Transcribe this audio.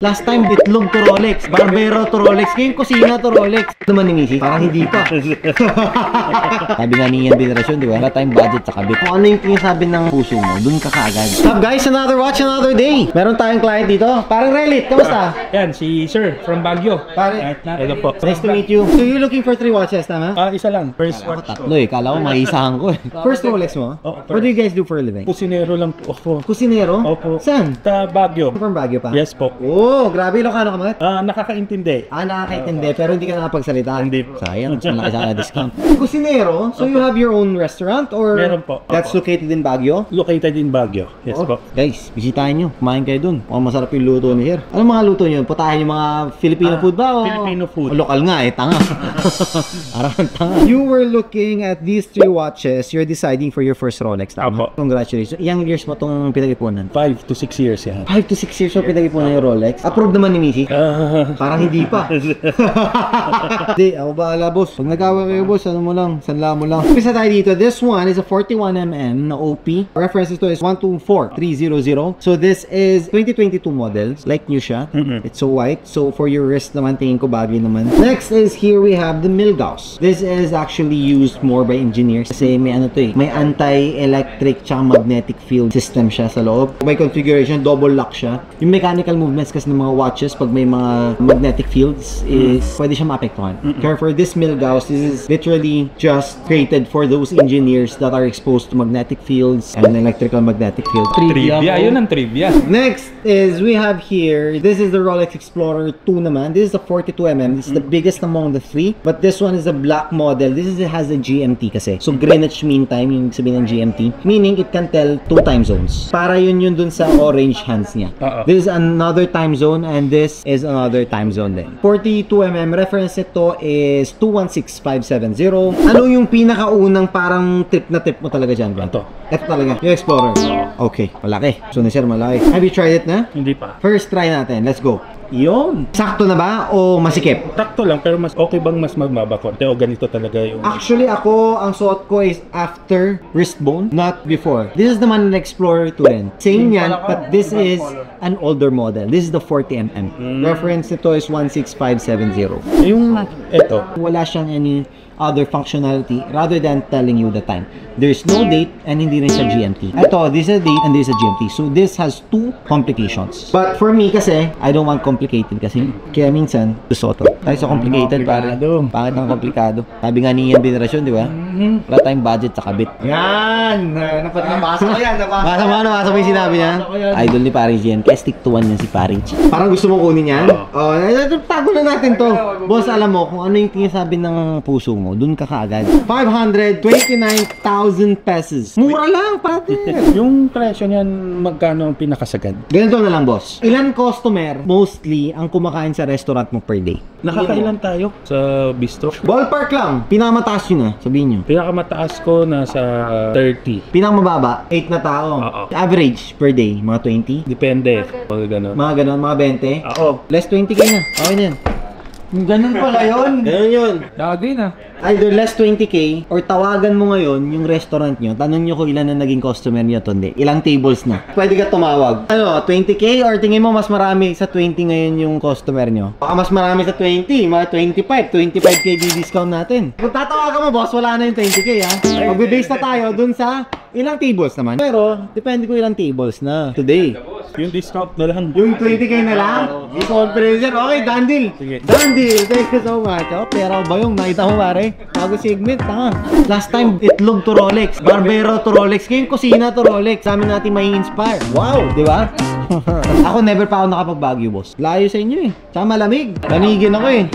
Last time, itlog to Rolex, barbero to Rolex, ngayon kusina to Rolex. Ano naman ni Missy? Parang hindi pa. Sabi nga ni Ian Veneracion, di ba? Wala tayong budget sa kabit. Kung ano yung tinasabi ng puso mo, dun ka kaagad. What's up guys? Another watch, another day. Meron tayong client dito. Parang Relit, kamusta? Yan, si Sir from Baguio. Pare, Hello po. nice to meet you. So you're looking for 3 watches, tama? Isa lang. First Ako watch. tatlo eh. Kala ko maisahan ko eh. First Rolex mo? What do you guys do for a living? Kusinero lang po ako. Kusinero? Opo. Saan? Sa Baguio. From Baguio pa? Yes po. Oh, grabe. Ilocano ka mga? Nakakaintindi. Nakakaintindi, pero hindi ka nakapagsalita. Hindi po. Sayang, malaki sana discount. Kusinero, so you have your own restaurant or Meron po. That's located in Baguio? Located in Baguio. Yes po. Guys, bisitahin nyo. Kumain kayo dun. Mukhang masarap yung luto ni Sir. Anong mga luto nyo? Putahin yung mga Filipino food ba? O Filipino food. O lokal nga eh, tanga. Parang tanga. You were looking at these 3 watches. You're deciding for your first Rolex. Apo. Congratulations. Ilang years mo itong pinag-ipunan? 5 to 6 years yan. 5 to 6 years mo pinag-ipunan yung Rolex. Approve naman ni Missy? Parang hindi pa. Hindi, ako bahala boss. Pag nagawa kayo boss, ano mo lang, sanla mo lang. Pisa tayo dito. This one is a 41mm na OP. Reference to is 124300. So this is 2022 models. Like new siya. It's so white. So for your wrist naman, tingin ko bagay naman. Next is here we have the Milgauss. This is actually used more by engineers. Kasi may ano to eh. May anti-electric tsaka magnetic field system siya sa loob. May configuration, double lock siya. Yung mechanical movements kasi ng mga watches, pag may mga magnetic fields is pwede siya maapektuhan. Kaya for this Milgauss, this is literally just created for those engineers that are exposed to magnetic fields and electrical magnetic field. Trivia. Yun ang trivia. Next is we have here, this is the Rolex Explorer 2 naman. This is the 42mm. This is the biggest among the 3. But this one is a black model. It has a GMT kasi. So Greenwich Mean Time, yung sabihin ng GMT. Meaning it can tell 2 time zones. Para yun dun sa orange hands niya. This is another time zone and this is another time zone din. 42mm reference ito is 216570. Ano yung pinakaunang parang trip na trip mo talaga dyan, bro? Ito talaga, yung Explorer. Okay, malaki. So na sir, malaki. Have you tried it na? Hindi pa. First try natin, let's go. Yun. Sakto na ba o masikip? Sakto lang, pero mas okay bang mas magmaba konti o ganito talaga yung... Actually, ako, ang suot ko is after wrist bone, not before. This is naman an Explorer 2 rin. Same yan, but this is an older model. This is the 40mm. Reference nito is 16570. Yung ito, Wala siyang any other functionality rather than telling you the time. There's no date and hindi rin siya GMT. Ito, this is a date and this is a GMT. So this has 2 complications. But for me kasi, I don't want complicated kasi kaya minsan, gusto to. Tayo sa complicated para bakit ang komplikado? Sabi nga ni Ian Veneracion, di ba? Wala tayong budget sa kabit. Yan! Nabasa ko yan. Nabasa mo yung sinabi niya? Idol ni Paring Gian. Kaya stick to one yan si Paring. Parang gusto mo kunin yan? Tago na natin to. Boss, alam mo kung ano yung tinasabi ng puso mo, dun ka kaagad. 529,000 pesos. Mura lang, pati. yung presyo niyan, magkano ang pinakasagad? Ganito na lang, boss. Ilan customer, mostly, ang kumakain sa restaurant mo per day? Nakakailan tayo sa bistro? Ballpark lang. Pinakamataas yun sabihin nyo. Pinakamataas ko nasa 30. Pinakamababa, 8 na tao. Average per day, mga 20? Depende. Mga ganun. Mga ganon, mga 20? Oo. Less 20k na. Okay na yan. Ganun pala yun. Ganun yun. Lagi na. Either less 20k or tawagan mo ngayon yung restaurant nyo, tanong nyo kung ilan na naging customer nyo to, hindi. Ilang tables na. Pwede ka tumawag. Ano, 20k or tingin mo mas marami sa 20 ngayon yung customer nyo? Baka mas marami sa 20, mga 25k discount natin. Kung tatawagan mo boss, wala na yung 20k ha. Magbe-base na tayo dun sa ilang tables naman. Pero, depende kung ilang tables na today. Yung discount na lang. Yung 20k na lang? Discount pressure. Okay, done deal. Sige. Done deal. Thank you so much. Pera ba yung nakita mo pare? Bago segment, tanga. Last time, itlog to Rolex, barbero to Rolex, ngayon kusina to Rolex. Sa amin natin may inspire. Wow, di ba? Ako never pa ako nakapag-Baguio, boss. Layo sa inyo eh. Tsaka malamig. Lamigin ako eh.